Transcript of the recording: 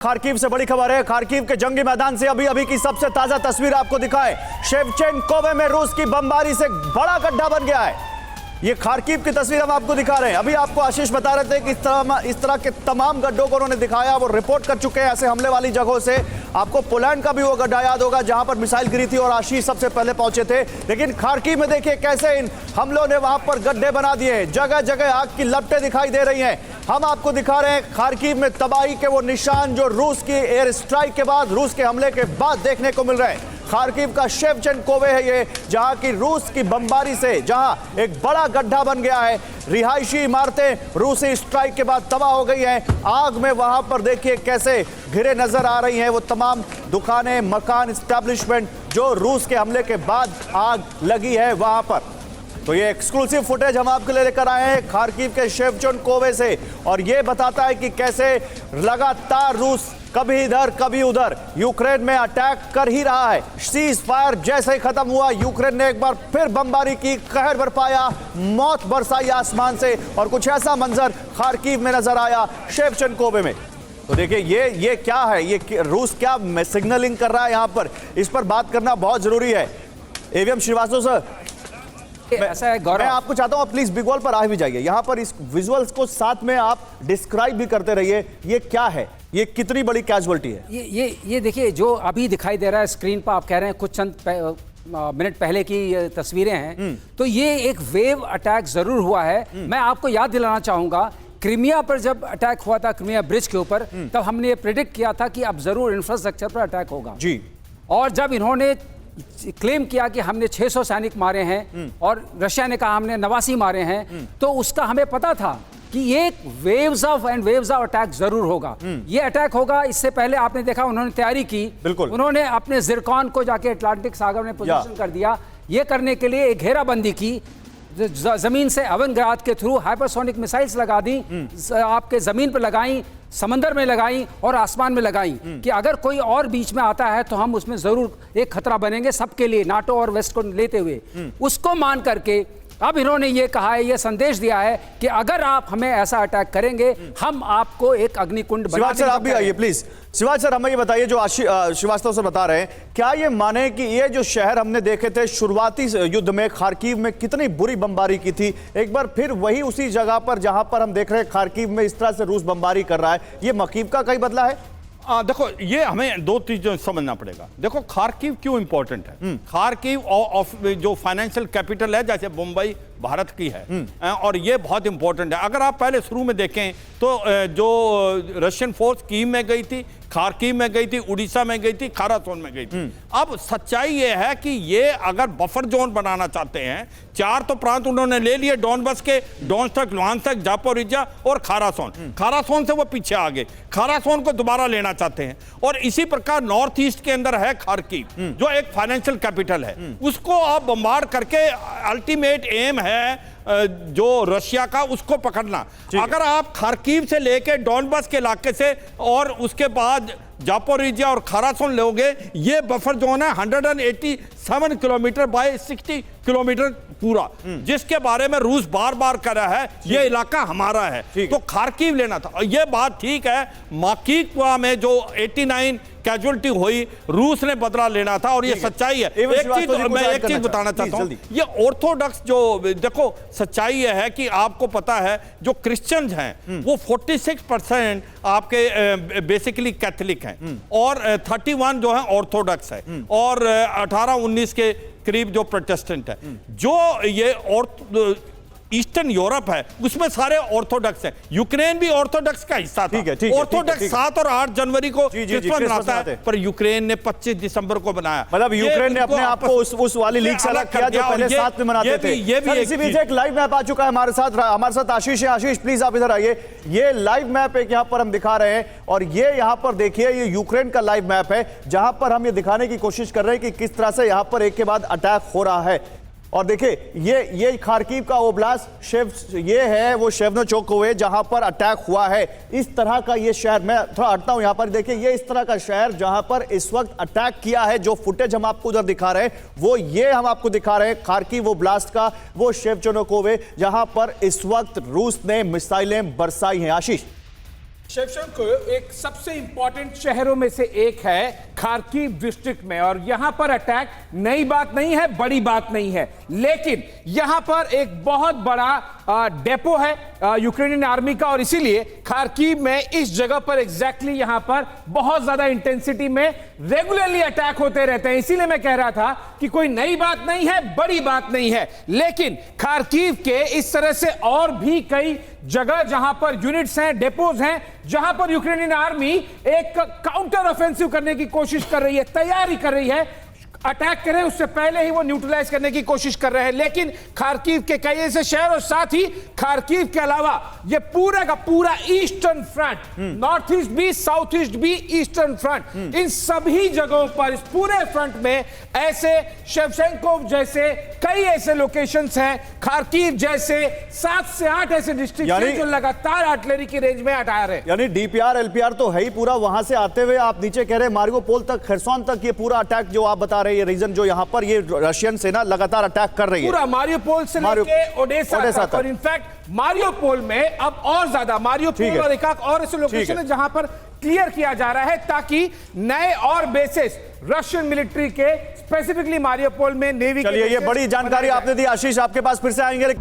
Kharkiv से बड़ी खबर है। खार्किव के जंगी मैदान से अभी अभी की सबसे ताजा तस्वीर आपको दिखाएं। शेवचेंकोव में रूस की बमबारी से बड़ा गड्ढा बन गया है। ये खार्किव की तस्वीर हम आपको दिखा रहे हैं। अभी आपको आशीष बता रहे थे कि इस तरह के तमाम गड्ढों को उन्होंने दिखाया, वो रिपोर्ट कर चुके हैं ऐसे हमले वाली जगहों से। आपको पोलैंड का भी वो गड्ढा याद होगा जहां पर मिसाइल गिरी थी और आशीष सबसे पहले पहुंचे थे। लेकिन खार्किव में देखिए कैसे इन हमलों ने वहां पर गड्ढे बना दिए, जगह जगह आग की लपटें दिखाई दे रही हैं। हम आपको दिखा रहे हैं खार्किव में तबाही के वो निशान जो रूस की एयर स्ट्राइक के बाद, रूस के हमले के बाद देखने को मिल रहे हैं। खार्किव का शेवचेंकोव है ये, जहां की रूस की बमबारी से जहां एक बड़ा गड्ढा बन गया है। रिहायशी इमारतें रूसी स्ट्राइक के बाद तबाह हो गई हैं। आग में वहां पर देखिए कैसे घिरे नजर आ रही हैं वो तमाम दुकानें, मकान, एस्टैब्लिशमेंट जो रूस के हमले के बाद आग लगी है वहां पर। तो ये एक्सक्लूसिव फुटेज हम आपके लिए लेकर आए हैं खार्किव के शेवचेंकोव से, और ये बताता है कि कैसे लगातार रूस कभी इधर कभी उधर यूक्रेन में अटैक कर ही रहा है। सीज फायर जैसे ही खत्म हुआ, यूक्रेन ने एक बार फिर बमबारी की, कहर बरपाया, मौत बरसाई आसमान से, और कुछ ऐसा मंजर खार्किव में नजर आया शेवचेंकोव में। तो देखिए ये क्या है, ये रूस क्या सिग्नलिंग कर रहा है यहाँ पर, इस पर बात करना बहुत जरूरी है। एवीएम श्रीवास्तव सर, ऐसा है गौरव, मैं आपको चाहता हूं आप प्लीज बिग वॉल पर आ भी जाइए। यहां पर इस विजुअल्स को साथ में आप डिस्क्राइब भी करते रहिए। ये क्या है, ये कितनी बड़ी कैजुअलिटी है? ये देखिए जो अभी दिखाई दे रहा है स्क्रीन पर, आप कह रहे हैं कुछ चंद मिनट पहले की तस्वीरें हैं, तो ये एक वेव अटैक जरूर हुआ है। मैं आपको याद दिलाना चाहूंगा, क्रीमिया पर जब अटैक हुआ था, क्रीमिया ब्रिज के ऊपर, तब हमने ये प्रेडिक्ट किया था कि अब जरूर इंफ्रास्ट्रक्चर पर अटैक होगा जी। और जब इन्होंने क्लेम किया कि हमने 600 सैनिक मारे हैं और रशिया ने कहा हमने 89 मारे हैं, तो उसका हमें पता था कि ये वेव्स ऑफ अटैक जरूर होगा। ये अटैक होगा। इससे पहले आपने देखा उन्होंने तैयारी की, बिल्कुल उन्होंने अपने जिरकॉन को जाके अटलांटिक सागर में पोजीशन कर दिया। ये करने के लिए एक घेराबंदी की, जमीन से अवनग्राद के थ्रू हाइपरसोनिक मिसाइल्स लगा दी, आपके जमीन पर लगाई, समंदर में लगाई और आसमान में लगाई कि अगर कोई और बीच में आता है तो हम उसमें जरूर एक खतरा बनेंगे सबके लिए, नाटो और वेस्ट को लेते हुए। उसको मान करके अब इन्होंने ये कहा है, ये संदेश दिया है कि अगर आप हमें ऐसा अटैक करेंगे, हम आपको एक अग्निकुंड बना देंगे। सर आप भी आइए प्लीज। शिवाज सर, हमें ये बताइए, जो श्रीवास्तव से बता रहे हैं, क्या ये माने कि ये जो शहर हमने देखे थे शुरुआती युद्ध में खार्किव में कितनी बुरी बमबारी की थी, एक बार फिर वही उसी जगह पर जहां पर हम देख रहे हैं खार्किव में इस तरह से रूस बमबारी कर रहा है, ये मकीव का कहीं बदला है? देखो, ये हमें दो चीजें समझना पड़ेगा। देखो खार्किव क्यों इंपॉर्टेंट है। खार्किव जो फाइनेंशियल कैपिटल है, जैसे मुंबई भारत की है, और ये बहुत इंपॉर्टेंट है। अगर आप पहले शुरू में देखें तो जो रशियन फोर्स कीव में गई थी, खार्किव में गई थी, उड़ीसा में गई थी, खारासोन में गई थी। अब सच्चाई ये है कि ये अगर बफर जोन बनाना चाहते हैं, 4 तो प्रांत उन्होंने ले लिए, डॉनबस के, डोनेत्स्क, लुहांस्क, जापोरिजिया और खारासोन। खारासोन से वो पीछे आ गए, खारासोन को दोबारा लेना चाहते हैं। और इसी प्रकार नॉर्थ ईस्ट के अंदर है खार्किव, जो एक फाइनेंशियल कैपिटल है, उसको आप बम्बार्ड करके अल्टीमेट एम है जो रशिया का, उसको पकड़ना। अगर आप खार्किव से लेके डॉनबस के इलाके से और उसके बाद जापोरिजिया और खारासोन लोगे, ये बफर जोन है 187 किलोमीटर बाय 60 किलोमीटर पूरा, जिसके बारे में रूस बार बार कर रहा है ये इलाका हमारा है। तो खार्किव लेना था। और ये बात ठीक है, माकिवा में जो 89 कैजुअलिटी हुई, रूस ने बदला लेना था, और ये सच्चाई है। मैं एक चीज बताना चाहता हूं, ये ऑर्थोडॉक्स जो, देखो सच्चाई ये है कि आपको पता है जो क्रिश्चियंस हैं वो 46% आपके बेसिकली कैथोलिक हैं, और 31 जो है ऑर्थोडॉक्स है, और 18-19 के करीब जो प्रोटेस्टेंट है। जो ये ईस्टर्न यूरोप है उसमें सारे ऑर्थोडॉक्स हैं। यूक्रेन भी ऑर्थोडॉक्स का हिस्सा था। ऑर्थोडॉक्स 7 और 8 जनवरी को क्रिसमस मनाता है, पर यूक्रेन ने 25 दिसंबर को बनाया। मतलब यूक्रेन ने अपने आप को उस वाली लीग से अलग किया जो पहले साथ में मनाते थे। ये भी इसी बीच एक लाइव मैप आ चुका है हमारे साथ आशीष है। आशीष प्लीज आप इधर आइए। ये लाइव मैप एक यहाँ पर हम दिखा रहे हैं, और ये यहाँ पर देखिए, ये यूक्रेन का लाइव मैप है जहां पर हम ये दिखाने की कोशिश कर रहे हैं कि किस तरह से यहाँ पर एक के बाद अटैक हो रहा है। और देखिए ये खार्किव का ओब्लास्ट ये है वो शेवचेंकोव जहां पर अटैक हुआ है। इस तरह का ये शहर, मैं थोड़ा हटता हूं यहां पर, देखिए ये इस तरह का शहर जहां पर इस वक्त अटैक किया है। जो फुटेज हम आपको उधर दिखा रहे हैं वो ये हम आपको दिखा रहे हैं खार्किव ओब्लास्ट का वो शेवचेंकोव जहां पर इस वक्त रूस ने मिसाइलें बरसाई हैं। आशीष, शेवचेंको एक सबसे इंपॉर्टेंट शहरों में से एक है खार्किव डिस्ट्रिक्ट में, और यहां पर अटैक नई बात नहीं है, बड़ी बात नहीं है, लेकिन यहां पर एक बहुत बड़ा डेपो है यूक्रेनियन आर्मी का, और इसीलिए खार्किव में इस जगह पर एग्जैक्टली यहां पर बहुत ज्यादा इंटेंसिटी में रेगुलरली अटैक होते रहते हैं। इसीलिए मैं कह रहा था कि कोई नई बात नहीं है, बड़ी बात नहीं है, लेकिन खार्किव के इस तरह से और भी कई जगह जहां पर यूनिट्स हैं, डेपोज हैं, जहां पर यूक्रेनियन आर्मी एक काउंटर ऑफेंसिव करने की कोशिश कर रही है, तैयारी कर रही है, अटैक करें उससे पहले ही वो न्यूट्रलाइज करने की कोशिश कर रहे हैं। लेकिन खार्किव के कई ऐसे शहर और साथ ही खार्किव के अलावा ये पूरा का पूरा ईस्टर्न फ्रंट, नॉर्थ ईस्ट भी, साउथ ईस्ट भी, ईस्टर्न फ्रंट, इन सभी जगहों पर इस पूरे फ्रंट में ऐसे शेवचेंको जैसे कई ऐसे लोकेशंस हैं, खार्किव जैसे 7 से 8 ऐसे डिस्ट्रिक्ट हैं जो लगातार आर्टिलरी की रेंज में अटैक है। यानी डीपीआर एलपीआर तो है ही पूरा, वहां से आते हुए आप नीचे कह रहे हैं मारियोपोल तक, खरसोन तक, ये पूरा अटैक जो आप बता रहे हैं, ये रीजन जो यहां पर ये रशियन सेना लगातार अटैक कर रही है, पूरा मारियोपोल से लेके ओडेसा तक, और इनफैक्ट मारियोपोल में अब और ज्यादा मारियोपोल और एक और ऐसे लोकेशन है जहां पर क्लियर किया जा रहा है ताकि नए और बेसिस रशियन मिलिट्री के स्पेसिफिकली मारियोपोल में नेवी। चलिए, ये बड़ी जानकारी आपने दी आशीष, आपके पास फिर से आएंगे।